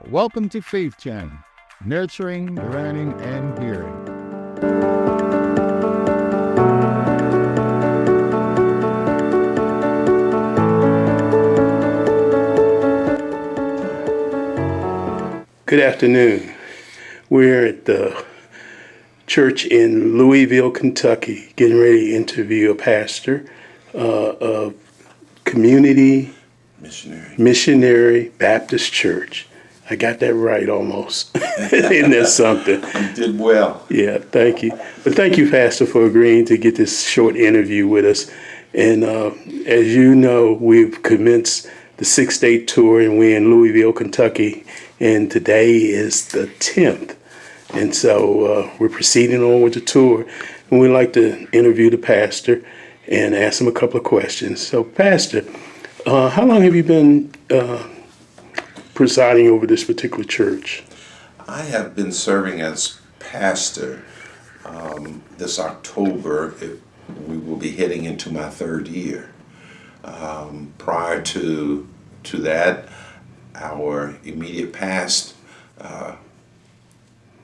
Welcome to Faith Channel, nurturing, learning, and hearing. Good afternoon. We're at the church in Louisville, Kentucky, getting ready to interview a pastor of Community Missionary Baptist Church. I got that right almost. Isn't that something? You did well. Yeah, thank you. But thank you, Pastor, for agreeing to get this short interview with us. And as you know, we've commenced the 6-day tour, and we're in Louisville, Kentucky. And today is the 10th. And so we're proceeding on with the tour. And we'd like to interview the pastor and ask him a couple of questions. So, Pastor, how long have you been presiding over this particular church? I have been serving as pastor this October. We will be heading into my third year. Prior to that, our immediate past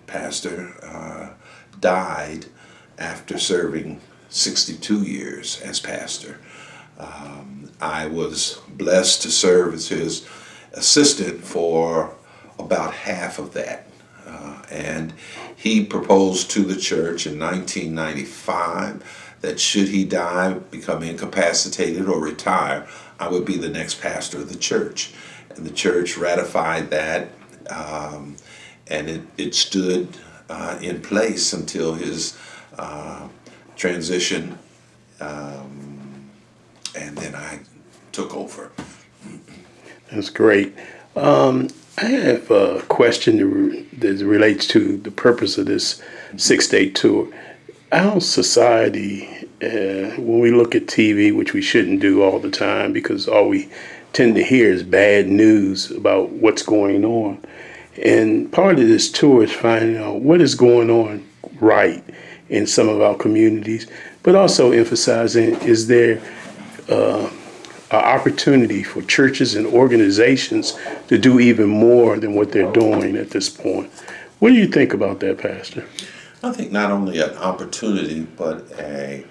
pastor died after serving 62 years as pastor. I was blessed to serve as his assistant for about half of that. And he proposed to the church in 1995 that should he die, become incapacitated, or retire, I would be the next pastor of the church. And the church ratified that, and it stood in place until his transition, and then I took over. That's great. I have a question that relates to the purpose of this 6-day tour. Our society, when we look at TV, which we shouldn't do all the time because all we tend to hear is bad news about what's going on. And part of this tour is finding out what is going on right in some of our communities, but also emphasizing, is there an opportunity for churches and organizations to do even more than what they're doing at this point. What do you think about that, Pastor? I think not only an opportunity, but a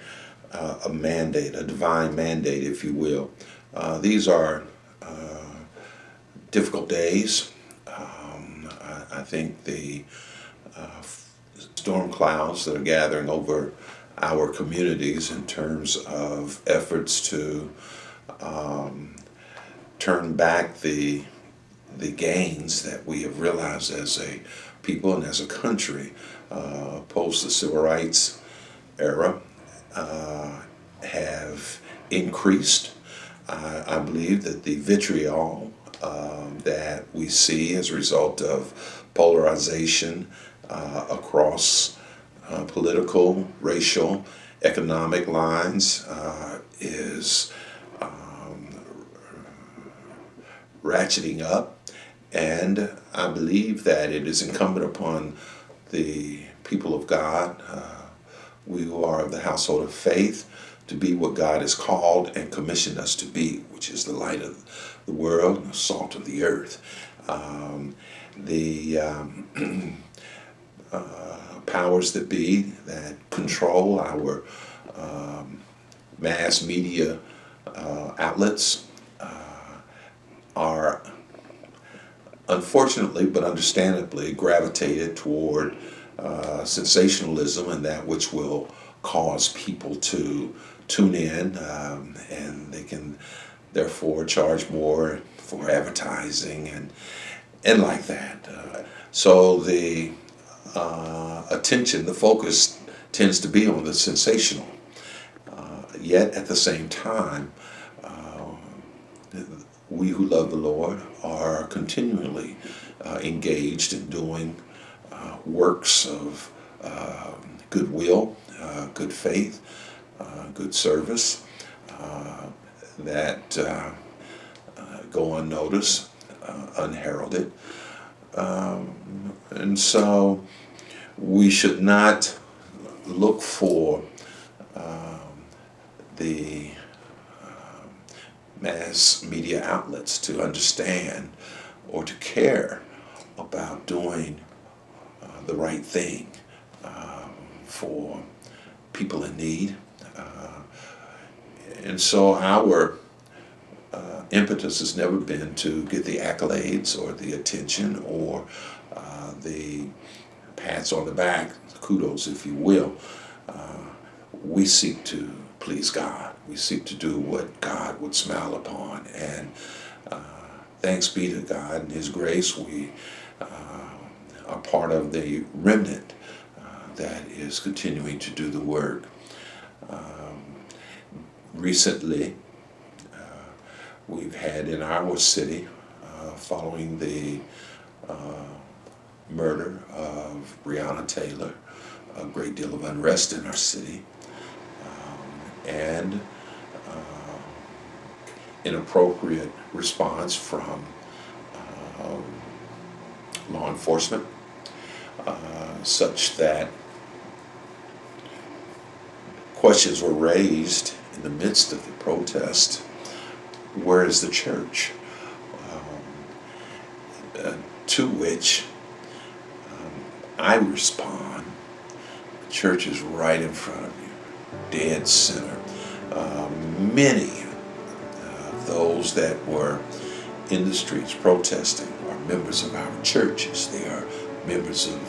mandate, a divine mandate, if you will. These are difficult days. I think the storm clouds that are gathering over our communities in terms of efforts to turn back the gains that we have realized as a people and as a country post the civil rights era have increased. I believe that the vitriol that we see as a result of polarization across political, racial, economic lines is ratcheting up, and I believe that it is incumbent upon the people of God, we who are of the household of faith, to be what God has called and commissioned us to be, which is the light of the world and the salt of the earth. The powers that be that control our mass media outlets are unfortunately but understandably gravitated toward sensationalism and that which will cause people to tune in, and they can therefore charge more for advertising and like that. So the attention, the focus tends to be on the sensational. Yet at the same time, we who love the Lord are continually engaged in doing works of goodwill, good faith, good service that go unnoticed, unheralded. And so we should not look for the mass media outlets to understand or to care about doing the right thing for people in need. And so our impetus has never been to get the accolades or the attention or the pats on the back, kudos, if you will. We seek to please God. We seek to do what God would smile upon. And thanks be to God and His grace, we are part of the remnant that is continuing to do the work. Recently, we've had in our city, following the murder of Breonna Taylor, a great deal of unrest in our city, and inappropriate response from law enforcement, such that questions were raised in the midst of the protest. Where is the church? To which I respond, the church is right in front of you, dead center. Many of those that were in the streets protesting are members of our churches. They are members of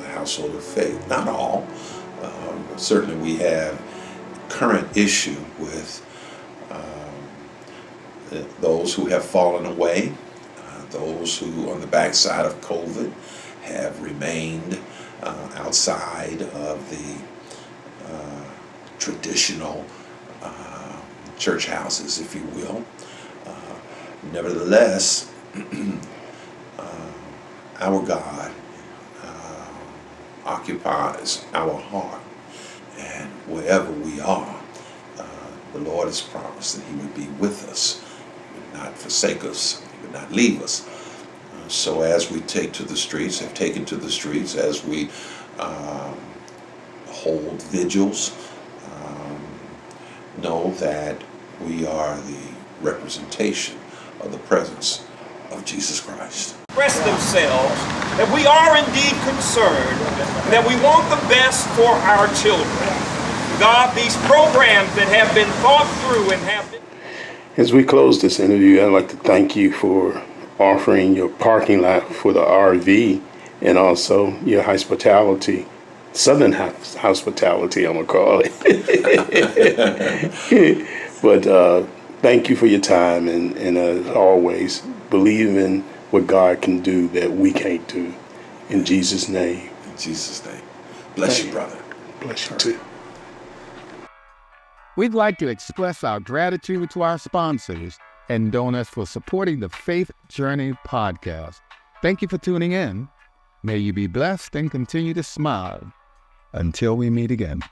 the household of faith. Not all. Certainly we have current issue with those who have fallen away, those who on the backside of COVID have remained outside of the traditional church houses, if you will. Nevertheless, our God occupies our heart, and wherever we are, the Lord has promised that He would be with us. He would not forsake us. He would not leave us. So as we take to the streets, have taken to the streets, as we hold vigils, know that we are the representation of the presence of Jesus Christ. Express themselves that we are indeed concerned and that we want the best for our children. God, these programs that have been thought through and have been... As we close this interview, I'd like to thank you for offering your parking lot for the RV and also your hospitality, Southern hospitality, I'm going to call it. But thank you for your time, and as always, believe in what God can do that we can't do. In Jesus' name. In Jesus' name. Bless you, brother. Bless you too. We'd like to express our gratitude to our sponsors and donors for supporting the Faith Journey podcast. Thank you for tuning in. May you be blessed and continue to smile. Until we meet again.